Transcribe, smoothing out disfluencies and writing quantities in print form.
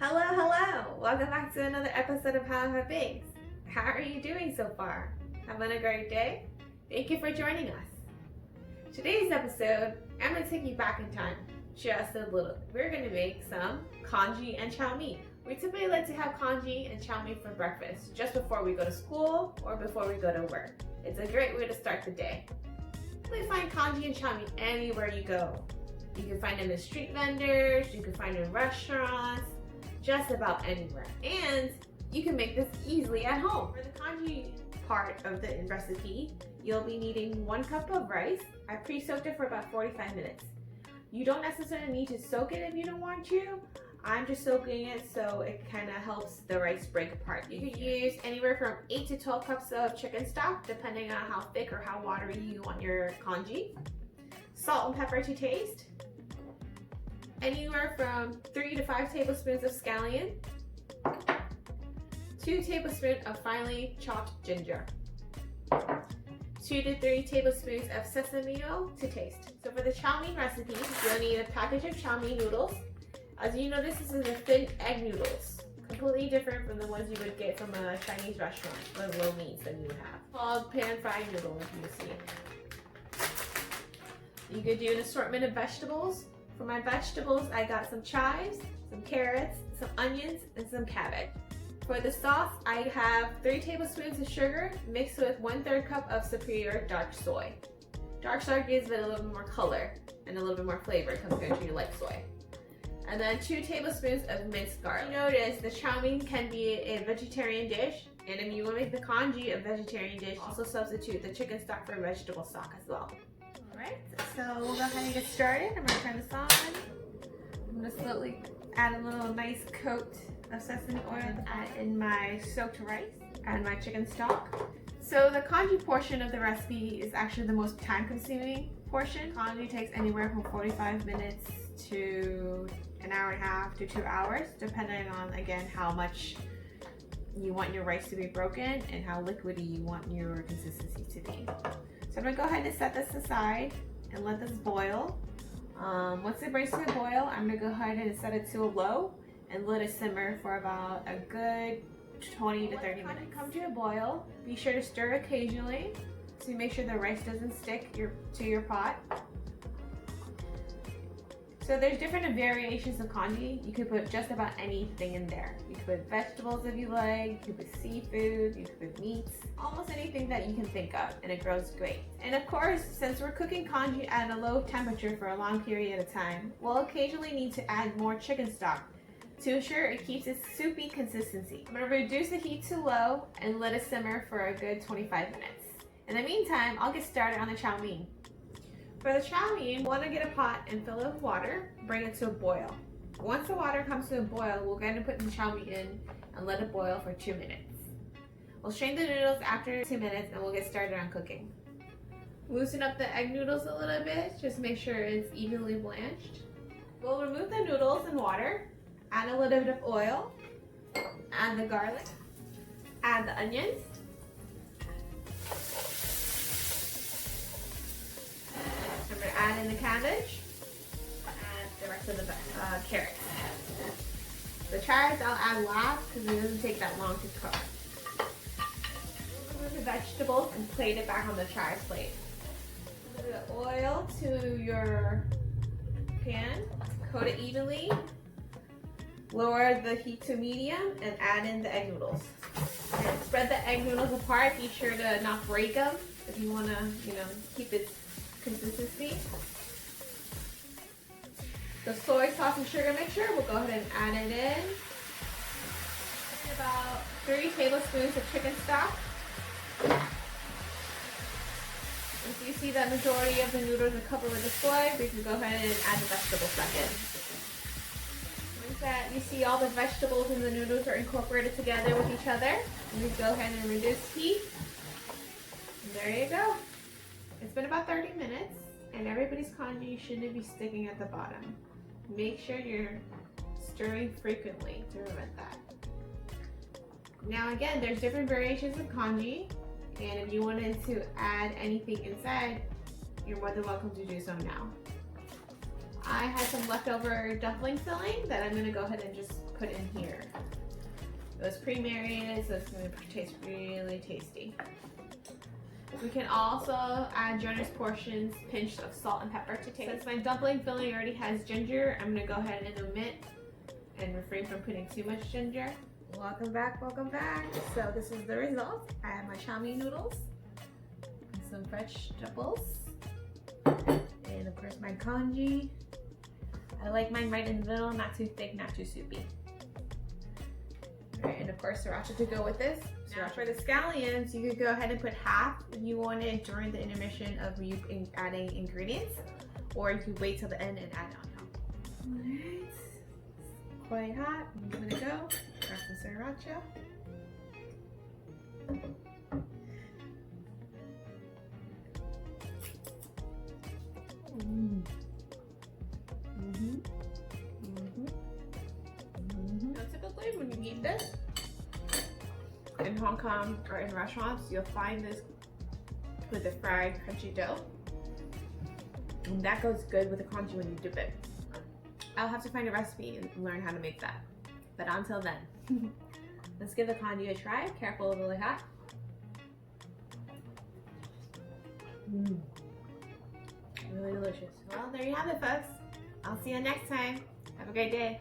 Hello, hello! Welcome back to another episode of How I Bakes. How are you doing so far? Having a great day? Thank you for joining us. Today's episode, I'm going to take you back in time just a little. We're going to make some congee and chow mein. We typically like to have congee and chow mein for breakfast just before we go to school or before we go to work. It's a great way to start the day. You can find congee and chow mein anywhere you go. You can find them in street vendors, you can find them in restaurants, just about anywhere. And you can make this easily at home. For the congee part of the recipe, you'll be needing 1 cup of rice. I pre-soaked it for about 45 minutes. You don't necessarily need to soak it if you don't want to. I'm just soaking it so it kind of helps the rice break apart. You could use anywhere from 8 to 12 cups of chicken stock, depending on how thick or how watery you want your congee. Salt and pepper to taste. Anywhere from 3 to 5 tablespoons of scallion, 2 tablespoons of finely chopped ginger, 2 to 3 tablespoons of sesame oil to taste. So for the chow mein recipe, you'll need a package of chow mein noodles. As you notice, this is a thin egg noodles, completely different from the ones you would get from a Chinese restaurant with low meats that you would have. Called pan fried noodle, if you see. You could do an assortment of vegetables. For my vegetables, I got some chives, some carrots, some onions, and some cabbage. For the sauce, I have 3 tablespoons of sugar mixed with 1/3 cup of superior dark soy. Dark soy gives it a little bit more color and a little bit more flavor compared to your light soy. And then 2 tablespoons of minced garlic. Notice the chow mein can be a vegetarian dish, and if you want to make the congee a vegetarian dish, also substitute the chicken stock for vegetable stock as well. Alright, so we'll go ahead and get started. I'm going to turn this on. I'm going to slowly add a little nice coat of sesame oil, add in my soaked rice and my chicken stock. So the congee portion of the recipe is actually the most time consuming portion. Congee takes anywhere from 45 minutes to an hour and a half to 2 hours, depending on, again, how much you want your rice to be broken and how liquidy you want your consistency to be. So I'm going to go ahead and set this aside and let this boil. Once it brings to a boil, I'm going to go ahead and set it to a low and let it simmer for about a good 20 to 30 minutes. When it comes to a boil, be sure to stir occasionally to make sure the rice doesn't stick to your pot. So there's different variations of congee. You could put just about anything in there. You could put vegetables if you like, you could put seafood, you could put meats, almost anything that you can think of, and it grows great. And of course, since we're cooking congee at a low temperature for a long period of time, we'll occasionally need to add more chicken stock to ensure it keeps its soupy consistency. I'm going to reduce the heat to low and let it simmer for a good 25 minutes. In the meantime, I'll get started on the chow mein. For the chow mein, you want to get a pot and fill it with water, bring it to a boil. Once the water comes to a boil, we'll go ahead and put the chow mein in and let it boil for 2 minutes. We'll strain the noodles after 2 minutes and we'll get started on cooking. Loosen up the egg noodles a little bit, just make sure it's evenly blanched. We'll remove the noodles and water, add a little bit of oil, add the garlic, add the onions, I'm going to add in the cabbage and the rest of the carrots. The chives I'll add last because it doesn't take that long to cook. Remove the vegetables and plate it back on the chives plate. Add the oil to your pan, coat it evenly, lower the heat to medium, and add in the egg noodles. And spread the egg noodles apart. Be sure to not break them if you want to, keep its consistency. The soy sauce and sugar mixture, we'll go ahead and add it in. About 3 tablespoons of chicken stock. If you see that majority of the noodles are covered with the soy, we can go ahead and add the vegetables second. Once that you see all the vegetables and the noodles are incorporated together with each other, we go ahead and reduce heat. And there you go. It's been about 30 minutes, and everybody's congee shouldn't be sticking at the bottom. Make sure you're stirring frequently to prevent that. Now again, there's different variations of congee, and if you wanted to add anything inside, you're more than welcome to do so now. I had some leftover dumpling filling that I'm going to go ahead and just put in here. It was pre-marinated, so it's going to taste really tasty. We can also add generous portions, pinch of salt and pepper to taste. Since my dumpling filling already has ginger, I'm going to go ahead and omit and refrain from putting too much ginger. Welcome back, welcome back. So this is the result. I have my chow mein noodles, and some fresh vegetables, and of course my congee. I like mine right in the middle, not too thick, not too soupy. Alright, and of course sriracha to go with this. Now for the scallions, you could go ahead and put half if you want it during the intermission of you adding ingredients, or you could wait till the end and add it on top. Alright, quite hot. I'm giving it a go. Grab some sriracha. Now typically when you eat this in Hong Kong or in restaurants, you'll find this with the fried crunchy dough. And that goes good with the congee when you dip it. I'll have to find a recipe and learn how to make that. But until then, let's give the congee a try. Careful, it's really hot. Really delicious. Well, there you have it, folks. I'll see you next time. Have a great day.